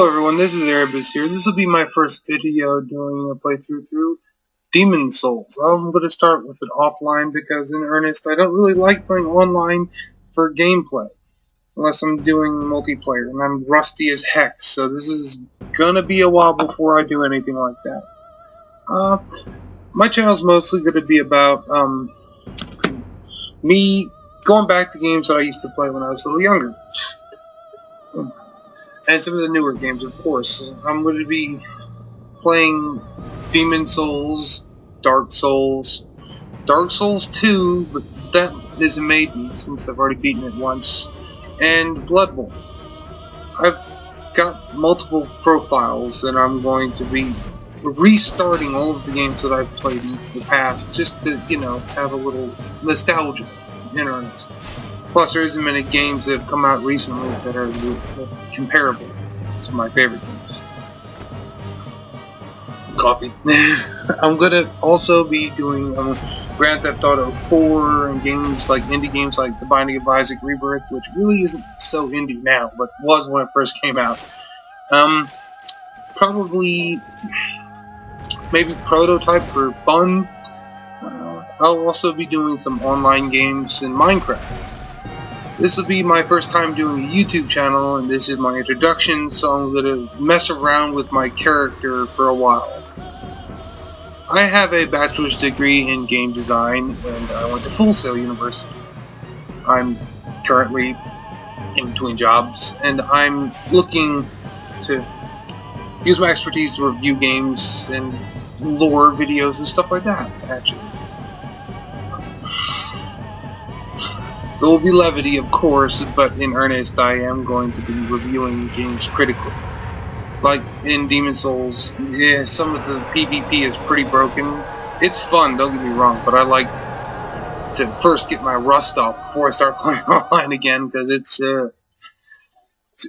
Hello everyone, this is Erebus here. This will be my first video doing a playthrough through Demon Souls. I'm going to start with it offline because in earnest I don't really like playing online for gameplay. Unless I'm doing multiplayer, and I'm rusty as heck, so this is going to be a while before I do anything like that. My channel's mostly going to be about me going back to games that I used to play when I was a little younger. And some of the newer games, of course. I'm going to be playing Demon Souls, Dark Souls 2, but that is a maiden since I've already beaten it once, and Bloodborne. I've got multiple profiles, and I'm going to be restarting all of the games that I've played in the past, just to, you know, have a little nostalgia in earnest. Plus, there isn't many games that have come out recently that are comparable to my favorite games. Coffee. I'm gonna also be doing Grand Theft Auto 4 and games like indie games like The Binding of Isaac Rebirth, which really isn't so indie now, but was when it first came out. Probably maybe Prototype for fun. I'll also be doing some online games in Minecraft. This will be my first time doing a YouTube channel, and this is my introduction, so I'm going to mess around with my character for a while. I have a bachelor's degree in game design, and I went to Full Sail University. I'm currently in between jobs, and I'm looking to use my expertise to review games and lore videos and stuff like that, actually. There will be levity, of course, but in earnest, I am going to be reviewing games critically. Like in Demon Souls, yeah, some of the PvP is pretty broken. It's fun, don't get me wrong, but I like to first get my rust off before I start playing online again, because it's an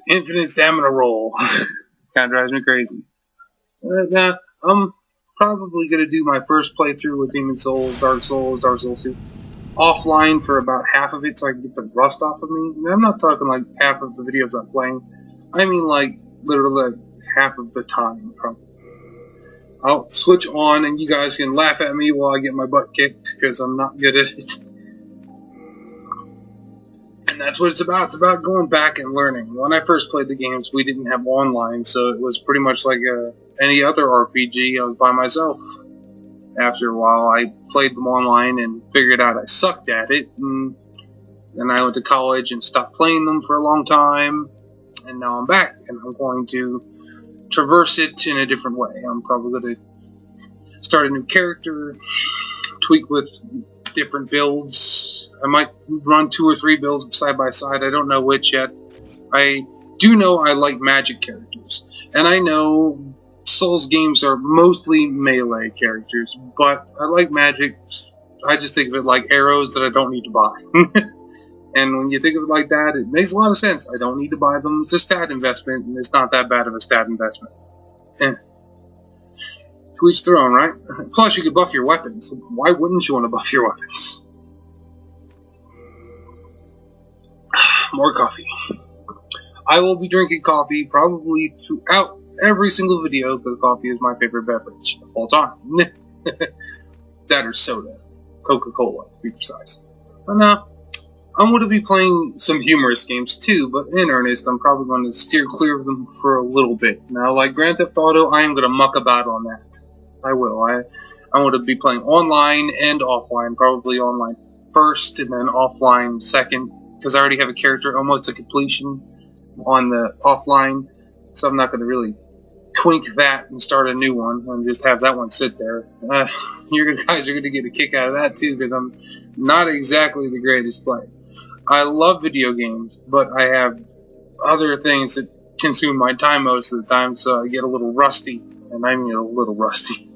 infinite stamina roll. Kind of drives me crazy. Now, I'm probably going to do my first playthrough with Demon Souls, Dark Souls 2. Offline for about half of it so I can get the rust off of me. And I'm not talking like half of the videos I'm playing. I mean like literally like half of the time, probably. I'll switch on and you guys can laugh at me while I get my butt kicked because I'm not good at it. And that's what it's about. It's about going back and learning. When I first played the games, we didn't have online, so it was pretty much like any other RPG. I was by myself. After a while, I played them online and figured out I sucked at it, and then I went to college and stopped playing them for a long time, and now I'm back, and I'm going to traverse it in a different way. I'm probably going to start a new character, tweak with different builds. I might run 2 or 3 builds side by side. I don't know which yet. I do know I like magic characters, and I know Souls games are mostly melee characters, but I like magic. I just think of it like arrows that I don't need to buy. And when you think of it like that, it makes a lot of sense. I don't need to buy them. It's a stat investment, and it's not that bad of a stat investment. To each their own, right? Plus, you could buff your weapons. Why wouldn't you want to buff your weapons? More coffee. I will be drinking coffee probably throughout every single video, because coffee is my favorite beverage of all time. That or soda. Coca-Cola, to be precise. But now, I'm going to be playing some humorous games too, but in earnest, I'm probably going to steer clear of them for a little bit. Now, like Grand Theft Auto, I am going to muck about on that. I will. I'm going to be playing online and offline. Probably online first, and then offline second, because I already have a character almost to completion on the offline, so I'm not going to really twink that and start a new one and just have that one sit there. You guys are going to get a kick out of that too, because I'm not exactly the greatest player. I love video games, but I have other things that consume my time most of the time, so I get a little rusty, and I mean a little rusty.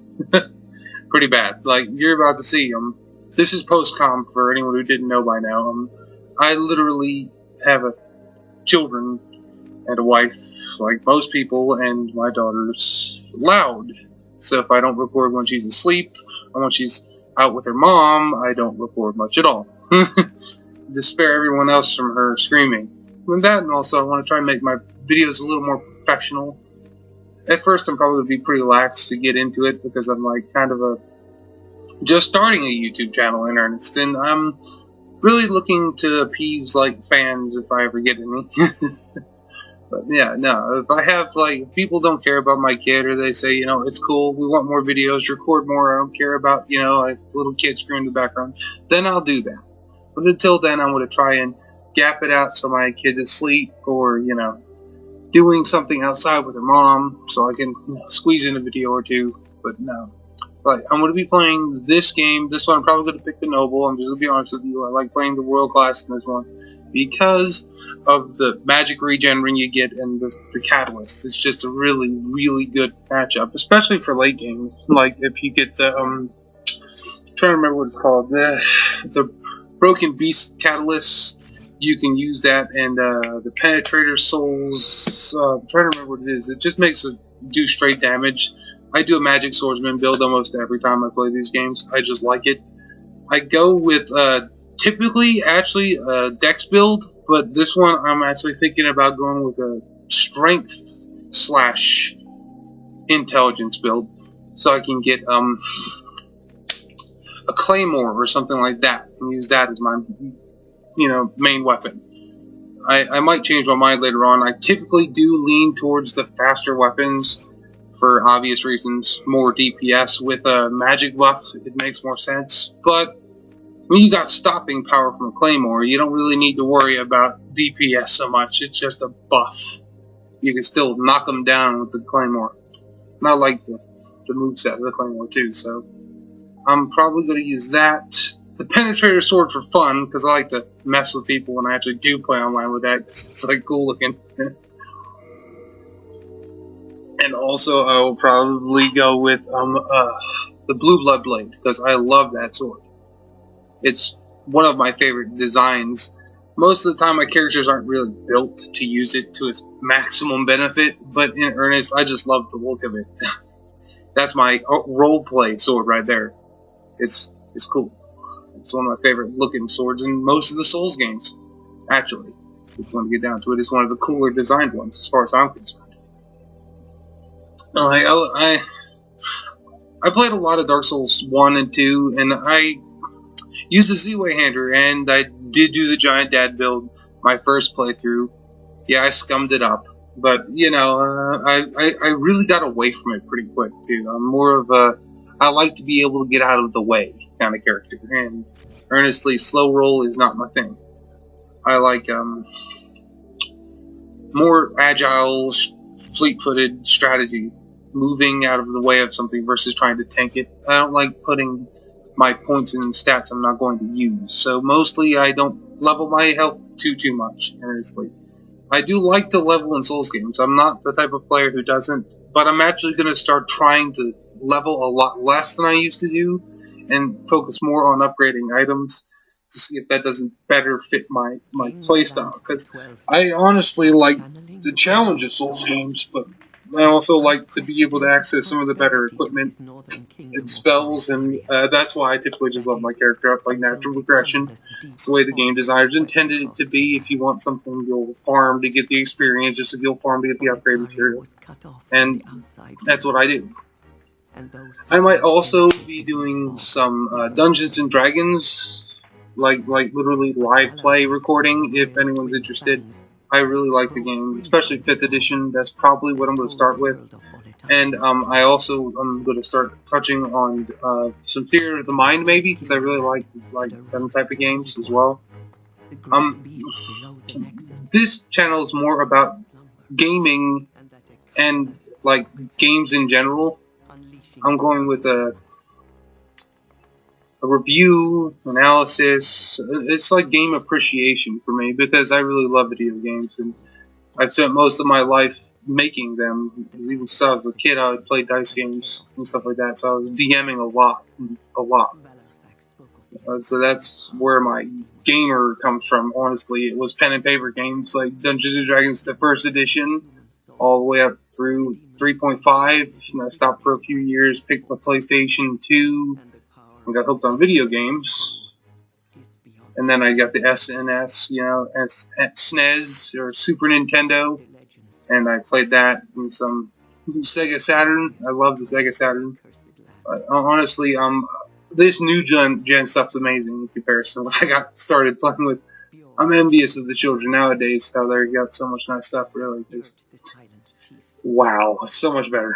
Pretty bad. Like, you're about to see this is post-com for anyone who didn't know by now. I literally have children and a wife, like most people, and my daughter's loud. So if I don't record when she's asleep, or when she's out with her mom, I don't record much at all. To spare everyone else from her screaming. And that, and also I want to try and make my videos a little more professional. At first, I'm probably going to be pretty lax to get into it because I'm like kind of just starting a YouTube channel in earnest, and I'm really looking to appease like fans if I ever get any. But yeah, no, if I have if people don't care about my kid, or they say, it's cool, we want more videos, record more, I don't care about, a little kid screaming in the background, then I'll do that. But until then, I'm going to try and gap it out so my kid's asleep, or, doing something outside with her mom so I can squeeze in a video or two. But no. I'm going to be playing this game. This one I'm probably going to pick the Noble. I'm just going to be honest with you. I like playing the World Class in this one because of the magic regen ring you get and the Catalyst. It's just a really, really good matchup, especially for late game. Like if you get the I'm trying to remember what it's called, the Broken Beast Catalyst. You can use that, and the Penetrator Souls. I'm trying to remember what it is. It just makes it do straight damage. I do a Magic Swordsman build almost every time I play these games. I just like it. I go with typically actually a Dex build, but this one I'm actually thinking about going with a Strength / Intelligence build, so I can get a Claymore or something like that and use that as my main weapon. I might change my mind later on. I typically do lean towards the faster weapons for obvious reasons. More DPS with a magic buff, it makes more sense. But when you got stopping power from a Claymore, you don't really need to worry about DPS so much. It's just a buff. You can still knock them down with the Claymore. Not like the moveset of the Claymore too, so I'm probably going to use that. The Penetrator Sword for fun, because I like to mess with people when I actually do play online with that. It's like cool looking. And also, I will probably go with the Blue Blood Blade, because I love that sword. It's one of my favorite designs. Most of the time, my characters aren't really built to use it to its maximum benefit, but in earnest, I just love the look of it. That's my roleplay sword right there. It's cool. It's one of my favorite looking swords in most of the Souls games, actually. If you want to get down to it, it's one of the cooler designed ones, as far as I'm concerned. I played a lot of Dark Souls 1 and 2, and I used the Z-Way Hander, and I did do the Giant Dad build my first playthrough. Yeah, I scummed it up, but, I really got away from it pretty quick, too. I'm more of I like to be able to get out of the way kind of character, and earnestly, slow roll is not my thing. I like more agile, fleet-footed strategy, moving out of the way of something versus trying to tank it. I don't like putting my points in stats I'm not going to use, so mostly I don't level my health too much, earnestly. I do like to level in Souls games. I'm not the type of player who doesn't, but I'm actually going to start trying to level a lot less than I used to do, and focus more on upgrading items to see if that doesn't better fit my playstyle. Because I honestly like the challenge of Souls games, but I also like to be able to access some of the better equipment and spells, and that's why I typically just love my character up like natural progression. It's the way the game designers intended it to be. If you want something, you'll farm to get the experience, just like you'll farm to get the upgrade material. And that's what I do. I might also be doing some Dungeons and Dragons, like literally live play recording, if anyone's interested. I really like the game, especially 5th edition. That's probably what I'm going to start with. And I also am going to start touching on some Theater of the Mind, maybe, because I really like them type of games as well. This channel is more about gaming and like games in general. I'm going with a review, analysis. It's like game appreciation for me, because I really love video games, and I've spent most of my life making them. Even since I was a kid, I would play dice games and stuff like that, so I was DMing a lot. So that's where my gamer comes from, honestly. It was pen and paper games like Dungeons and Dragons, the 1st edition, all the way up through 3.5, and I stopped for a few years, picked up a PlayStation 2, and got hooked on video games. And then I got the SNS, SNES, or Super Nintendo, and I played that and some Sega Saturn. I love the Sega Saturn. Honestly, this new gen stuff's amazing in comparison to what I got started playing with. I'm envious of the children nowadays, how they got so much nice stuff, really. Just, wow, so much better.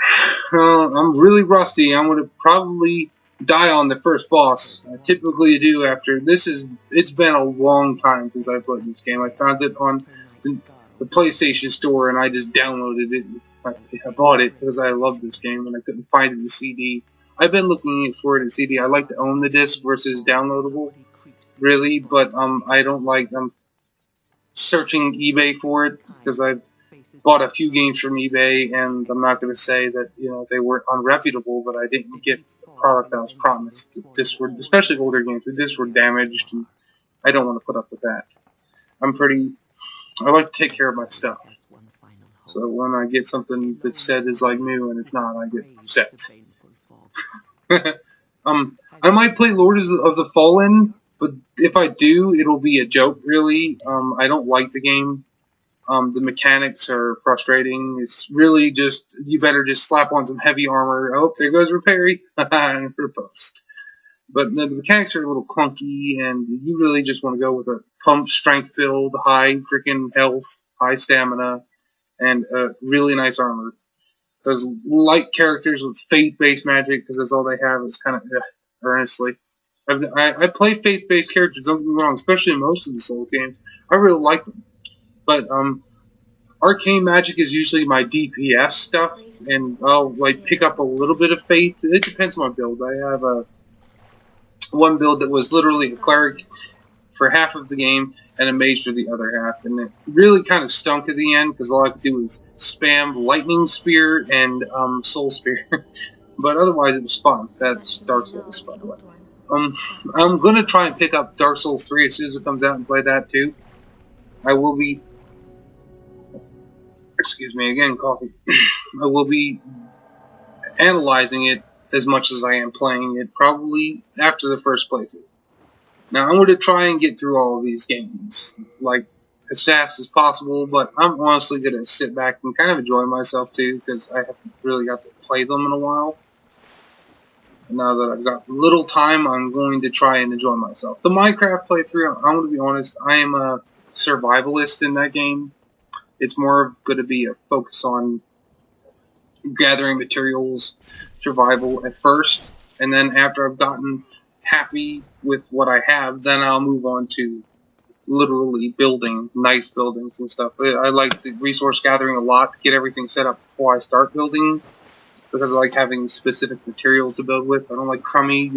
I'm really rusty. I'm going to probably die on the first boss. I typically do after. It's been a long time since I played this game. I found it on the PlayStation Store, and I just downloaded it. I bought it because I love this game, and I couldn't find it in the CD. I've been looking for it in CD. I like to own the disc versus downloadable, really, but I don't like searching eBay for it because I've bought a few games from eBay, and I'm not going to say that they weren't unreputable, but I didn't get the product I was promised. The discs were, especially older games, the discs were damaged, and I don't want to put up with that. I like to take care of my stuff. So when I get something that's said is like new and it's not, I get upset. I might play Lord of the Fallen, but if I do, it'll be a joke, really. I don't like the game. The mechanics are frustrating. It's really just, you better just slap on some heavy armor. Oh, there goes Repairy. And riposte. But the mechanics are a little clunky, and you really just want to go with a pump strength build, high freaking health, high stamina, and really nice armor. Those light characters with faith-based magic, because that's all they have, it's kind of, earnestly. I play faith-based characters, don't get me wrong, especially in most of the Souls games. I really like them. But arcane magic is usually my DPS stuff, and I'll pick up a little bit of faith. It depends on my build. I have one build that was literally a cleric for half of the game and a mage for the other half, and it really kind of stunk at the end because all I could do was spam lightning spear and soul spear. But otherwise, it was fun. That's Dark Souls, by the way. I'm gonna try and pick up Dark Souls 3 as soon as it comes out and play that too. I will be. Excuse me again, coffee. I will be analyzing it as much as I am playing it, probably after the first playthrough. Now, I'm going to try and get through all of these games, as fast as possible, but I'm honestly going to sit back and kind of enjoy myself, too, because I haven't really got to play them in a while. And now that I've got little time, I'm going to try and enjoy myself. The Minecraft playthrough, I'm going to be honest, I am a survivalist in that game. It's more going to be a focus on gathering materials, survival at first, and then after I've gotten happy with what I have, then I'll move on to literally building nice buildings and stuff. I like the resource gathering a lot to get everything set up before I start building, because I like having specific materials to build with. I don't like crummy,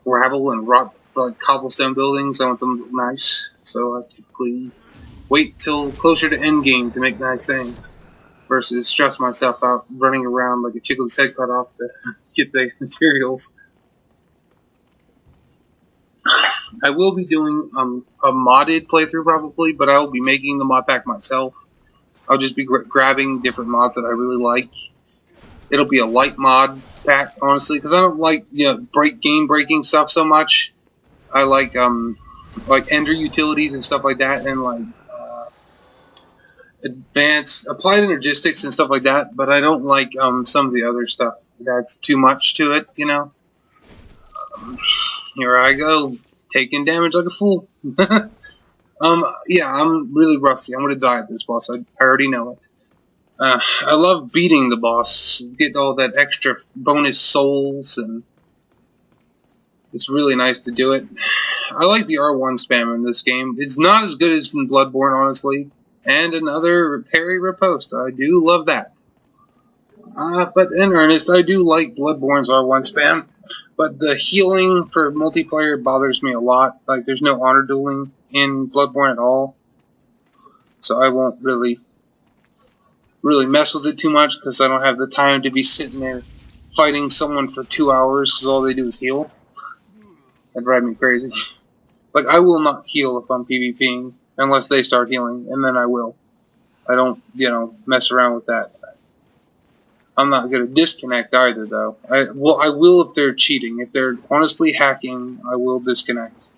gravel and rock, cobblestone buildings. I want them to look nice, so I typically wait till closer to endgame to make nice things, versus stress myself out running around like a chicken's head cut off to get the materials. I will be doing a modded playthrough probably, but I will be making the mod pack myself. I'll just be grabbing different mods that I really like. It'll be a light mod pack, honestly, because I don't like game breaking stuff so much. I like Ender utilities and stuff like that, and advanced applied energistics and stuff like that, but I don't like some of the other stuff. That's too much to it, Here I go, taking damage like a fool. Yeah, I'm really rusty. I'm gonna die at this boss. I already know it. I love beating the boss. Get all that extra bonus souls, and it's really nice to do it. I like the R1 spam in this game. It's not as good as in Bloodborne, honestly. And another parry riposte. I do love that. But in earnest, I do like Bloodborne's R1 spam. But the healing for multiplayer bothers me a lot. There's no honor dueling in Bloodborne at all. So I won't really mess with it too much, because I don't have the time to be sitting there fighting someone for 2 hours because all they do is heal. That'd drive me crazy. I will not heal if I'm PvPing. Unless they start healing, and then I will. I don't, mess around with that. I'm not going to disconnect either, though. I will if they're cheating. If they're honestly hacking, I will disconnect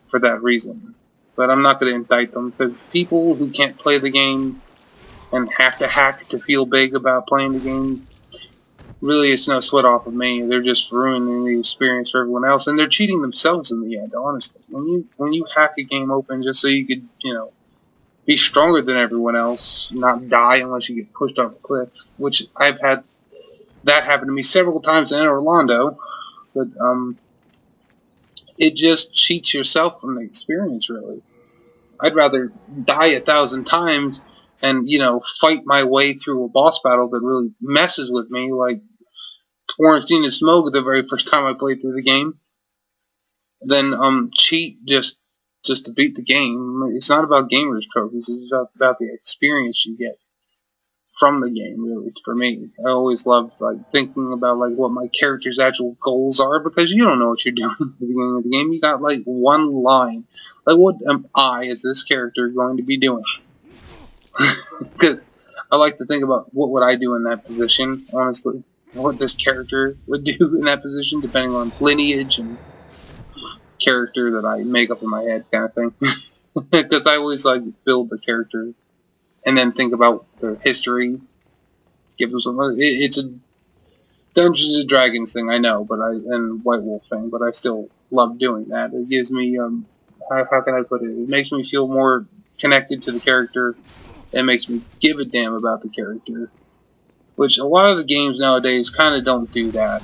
for that reason. But I'm not going to indict them, because people who can't play the game and have to hack to feel big about playing the game. Really, it's no sweat off of me. They're just ruining the experience for everyone else, and they're cheating themselves in the end. Honestly, when you hack a game open just so you could, be stronger than everyone else, not die unless you get pushed off a cliff, which I've had that happen to me several times in Orlando. But it just cheats yourself from the experience. Really, I'd rather die 1,000 times and fight my way through a boss battle that really messes with me, like Quarantine and Smoke the very first time I played through the game, than cheat just to beat the game. It's not about gamers trophies. It's about the experience you get from the game. Really, for me, I always loved thinking about what my character's actual goals are, because you don't know what you're doing at the beginning of the game. You got one line, what am I as this character going to be doing? Because I like to think about what would I do in that position, honestly. What this character would do in that position, depending on lineage and character that I make up in my head, kind of thing. Because I always build the character and then think about their history. Give them some. It's a Dungeons and Dragons thing, I know, and White Wolf thing, but I still love doing that. It gives me how can I put it? It makes me feel more connected to the character. It makes me give a damn about the character, which a lot of the games nowadays kind of don't do that.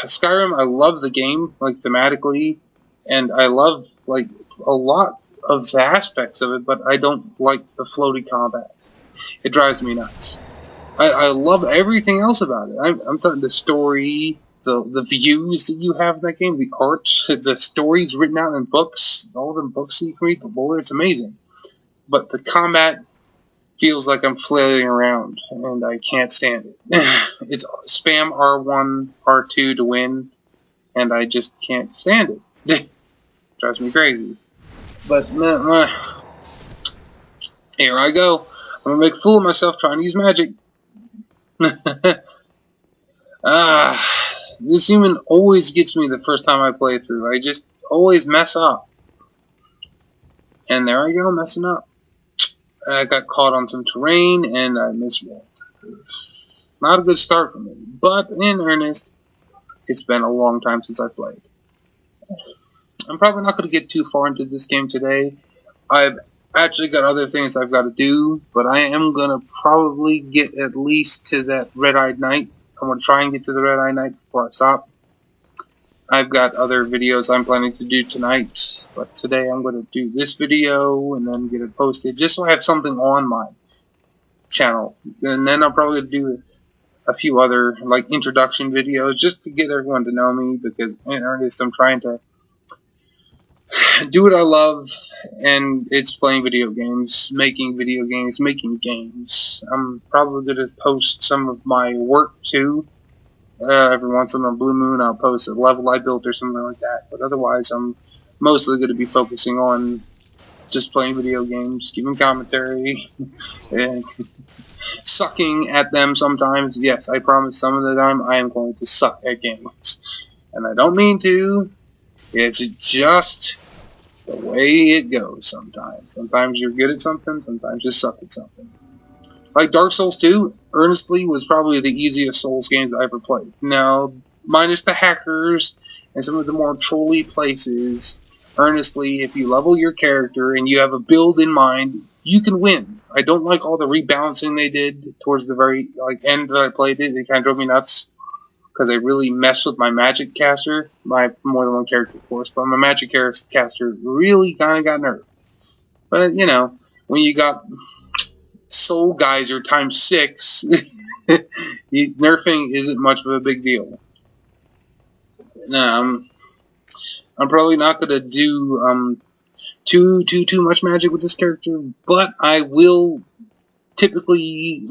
Skyrim, I love the game, thematically, and I love, a lot of the aspects of it, but I don't like the floaty combat. It drives me nuts. I love everything else about it. I'm talking the story, the views that you have in that game, the art, the stories written out in books, all the books that you can read, the lore, it's amazing. But the combat feels like I'm flailing around, and I can't stand it. It's spam R1, R2 to win, and I just can't stand it. Drives me crazy. But here I go. I'm gonna make a fool of myself trying to use magic. This human always gets me the first time I play through. I just always mess up. And there I go, messing up. I got caught on some terrain, and I misrolled. Not a good start for me, but in earnest, it's been a long time since I played. I'm probably not going to get too far into this game today. I've actually got other things I've got to do, but I am going to probably get at least to that Red-Eyed Knight. I'm going to try and get to the Red-Eyed Knight before I stop. I've got other videos I'm planning to do tonight, but today I'm going to do this video and then get it posted, just so I have something on my channel. And then I'll probably do a few other, introduction videos, just to get everyone to know me, because in earnest I'm trying to do what I love, and it's playing video games, making games. I'm probably going to post some of my work, too. Every once in a blue moon, I'll post a level I built or something like that. But otherwise, I'm mostly going to be focusing on just playing video games, giving commentary, and sucking at them sometimes. Yes, I promise some of the time I am going to suck at games. And I don't mean to. It's just the way it goes sometimes. Sometimes you're good at something, sometimes you suck at something. Like Dark Souls 2, Earnestly was probably the easiest Souls game that I ever played. Now, minus the hackers and some of the more trolly places, Earnestly, if you level your character and you have a build in mind, you can win. I don't like all the rebalancing they did towards the very end that I played it. It kind of drove me nuts, because they really messed with my magic caster. My more than one character, of course, but my magic caster really kind of got nerfed. But, when you got Soul Geyser times 6, nerfing isn't much of a big deal. I'm probably not going to do too much magic with this character, but I will typically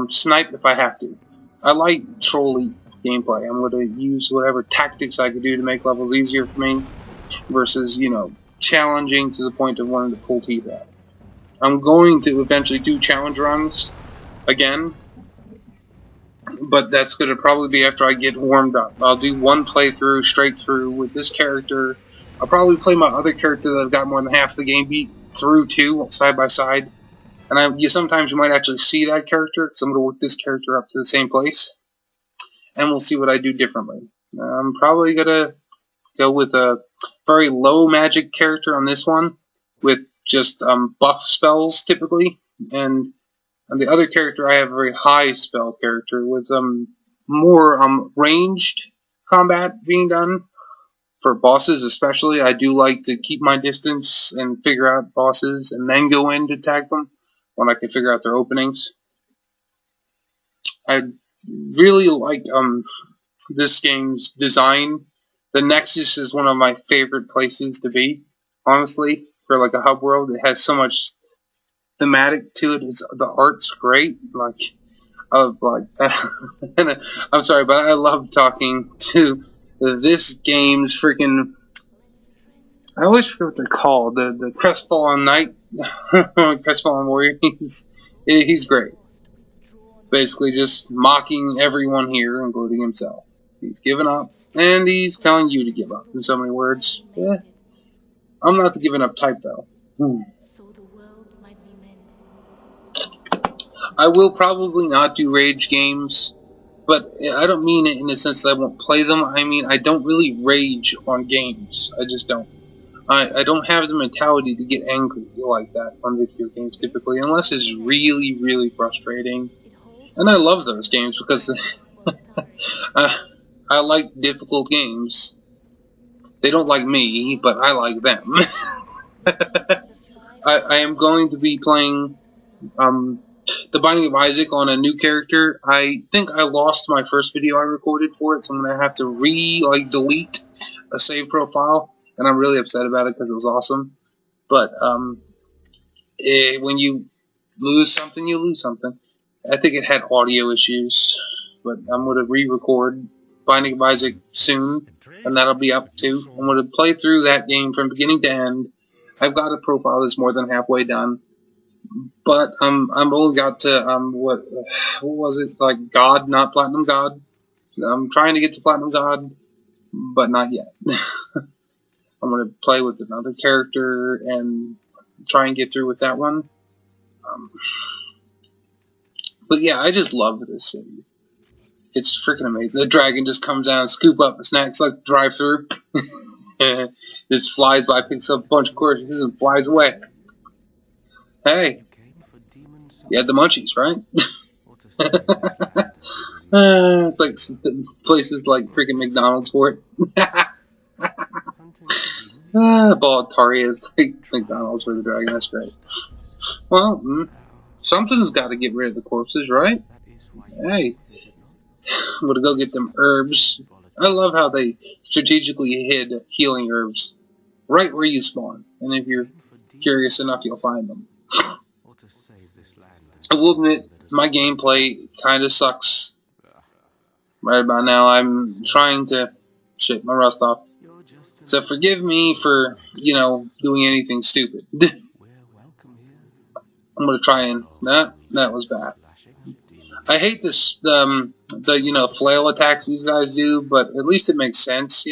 snipe if I have to. I like trolly gameplay. I'm going to use whatever tactics I could do to make levels easier for me, versus challenging to the point of wanting to pull teeth out. I'm going to eventually do challenge runs again, but that's going to probably be after I get warmed up. I'll do one playthrough straight through with this character. I'll probably play my other character that I've got more than half the game beat through too, side by side, And sometimes you might actually see that character, because I'm going to work this character up to the same place, and we'll see what I do differently. I'm probably going to go with a very low magic character on this one, with just buff spells typically, and on the other character I have a very high spell character with more ranged combat being done. For bosses especially, I do like to keep my distance and figure out bosses and then go in to attack them when I can figure out their openings. I really like this game's design. The Nexus is one of my favorite places to be, honestly, for like a hub world. It has so much thematic to it. The art's great. I'm sorry, but I love talking to this game's freaking. I always forget what they're called. The Crestfallen Knight, Crestfallen Warrior. He's great. Basically, just mocking everyone here, including himself. He's given up, and he's telling you to give up. In so many words. I'm not the giving up type, though. I will probably not do rage games, but I don't mean it in the sense that I won't play them. I mean, I don't really rage on games. I just don't. I don't have the mentality to get angry like that on video games typically, unless it's really, really frustrating. And I love those games because I like difficult games. They don't like me, but I like them. I am going to be playing The Binding of Isaac on a new character. I think I lost my first video I recorded for it, so I'm going to have to delete a save profile. And I'm really upset about it because it was awesome. But when you lose something, you lose something. I think it had audio issues, but I'm going to re-record Binding of Isaac soon, and that'll be up too. I'm going to play through that game from beginning to end. I've got a profile that's more than halfway done, but I'm only got to what was it, like God, not Platinum God. I'm trying to get to Platinum God, but not yet. I'm going to play with another character and try and get through with that one. But yeah, I just love this city. It's freaking amazing. The dragon just comes down and scoop up the snacks like drive-through. Just flies by, picks up a bunch of courses, and flies away. Hey, you had the munchies, right? It's like places like freaking McDonald's for it. Boletaria is like McDonald's for the dragon. That's great. Well, something's got to get rid of the corpses, right? Hey, I'm gonna go get them herbs. I love how they strategically hid healing herbs right where you spawn, and if you're curious enough, you'll find them. I will admit, my gameplay kind of sucks. Right about now, I'm trying to shake my rust off. So forgive me for, doing anything stupid. I'm gonna try and... That was bad. I hate this, the flail attacks these guys do, but at least it makes sense,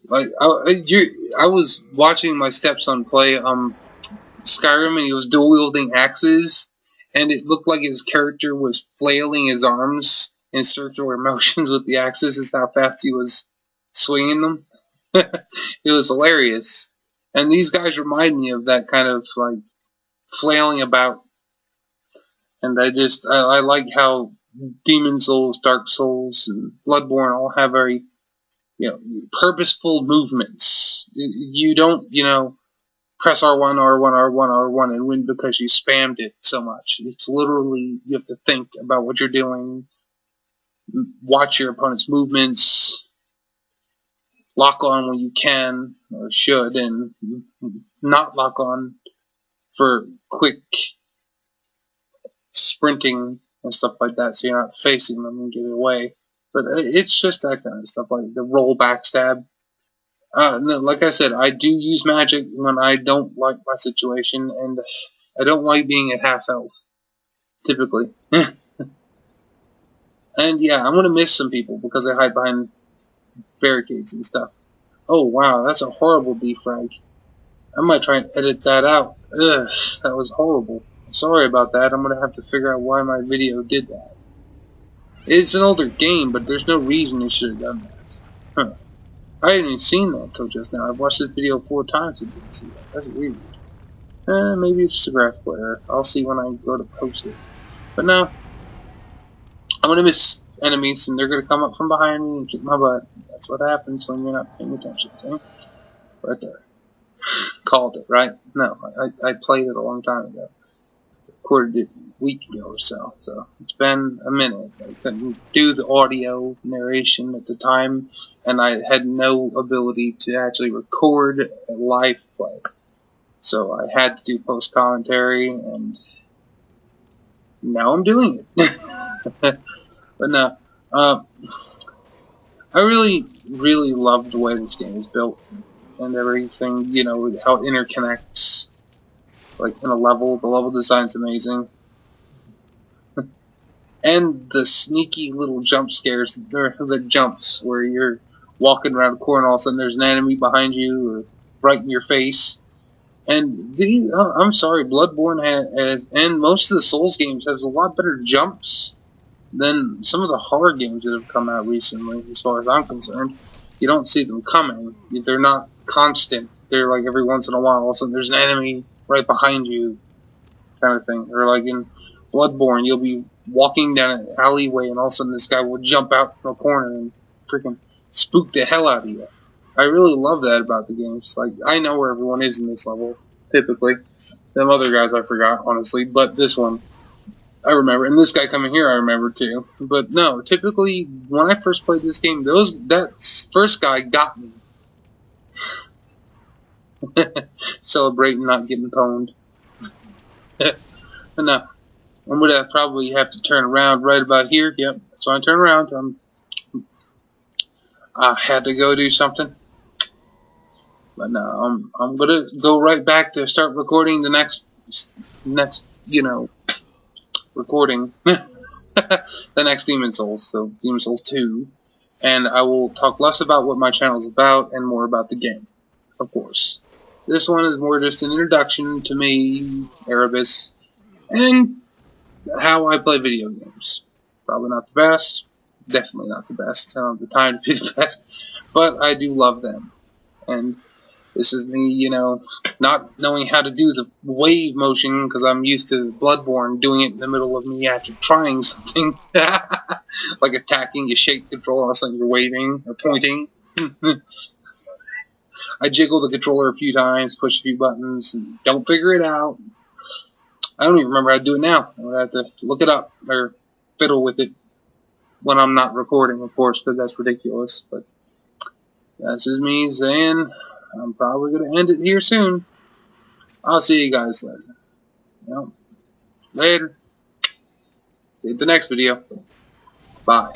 Like, I was watching my stepson play, Skyrim, and he was dual-wielding axes, and it looked like his character was flailing his arms in circular motions with the axes. Is how fast he was swinging them. It was hilarious. And these guys remind me of that kind of, flailing about. And I like how Demon Souls, Dark Souls, and Bloodborne all have very, purposeful movements. You don't, press R1, R1, R1, R1 and win because you spammed it so much. It's literally, you have to think about what you're doing, watch your opponent's movements, lock on when you can, or should, and not lock on for quick sprinting and stuff like that, so you're not facing them and getting away. But it's just that kind of stuff, like the roll backstab. No, like I said, I do use magic when I don't like my situation, and I don't like being at half health, typically. And yeah, I'm gonna miss some people because they hide behind barricades and stuff. Oh wow, that's a horrible defrag. I might try and edit that out. Ugh, that was horrible. Sorry about that. I'm gonna have to figure out why my video did that. It's an older game, but there's no reason it should have done that. Huh. I hadn't even seen that until just now. I've watched this video 4 times and didn't see that. That's weird. Maybe it's just a graphical error. I'll see when I go to post it. But no, I'm gonna miss enemies, and they're gonna come up from behind me and kick my butt. That's what happens when you're not paying attention. See? Right there. Called it, right? No, I played it a long time ago. Recorded it a week ago or so. So it's been a minute. I couldn't do the audio narration at the time, and I had no ability to actually record a live play. So I had to do post commentary, and now I'm doing it. But no, I really love the way this game is built and everything. You know, how it interconnects, like in a level. The level design's amazing. And the sneaky little jump scares, the jumps where you're walking around a corner, all of a sudden there's an enemy behind you or right in your face. And these, I'm sorry, Bloodborne has, and most of the Souls games has a lot better jumps than some of the horror games that have come out recently, as far as I'm concerned. You don't see them coming. They're not constant. They're like every once in a while, all of a sudden there's an enemy right behind you, kind of thing. Or like in Bloodborne, you'll be walking down an alleyway and all of a sudden this guy will jump out from a corner and freaking spook the hell out of you. I really love that about the games. Like, I know where everyone is in this level, typically. Them other guys I forgot, honestly, but this one, I remember. And this guy coming here I remember too. But no, typically, when I first played this game, that first guy got me. Celebrating not getting pwned. But no. I'm gonna probably have to turn around right about here. Yep, so I turn around. I had to go do something, but no, I'm gonna go right back to start recording the next recording the next Demon Souls, so Demon Souls 2, and I will talk less about what my channel is about and more about the game, of course. This one is more just an introduction to me, Erebus, and how I play video games. Probably not the best. Definitely not the best. I don't have the time to be the best. But I do love them. And this is me, not knowing how to do the wave motion because I'm used to Bloodborne doing it in the middle of me actually trying something. Like attacking, you shake the controller, all of a sudden you're waving or pointing. I jiggle the controller a few times, push a few buttons, and don't figure it out. I don't even remember how to do it now. I'm going to have to look it up or fiddle with it when I'm not recording, of course, because that's ridiculous. But this is me saying I'm probably going to end it here soon. I'll see you guys later. Later. See you at the next video. Bye.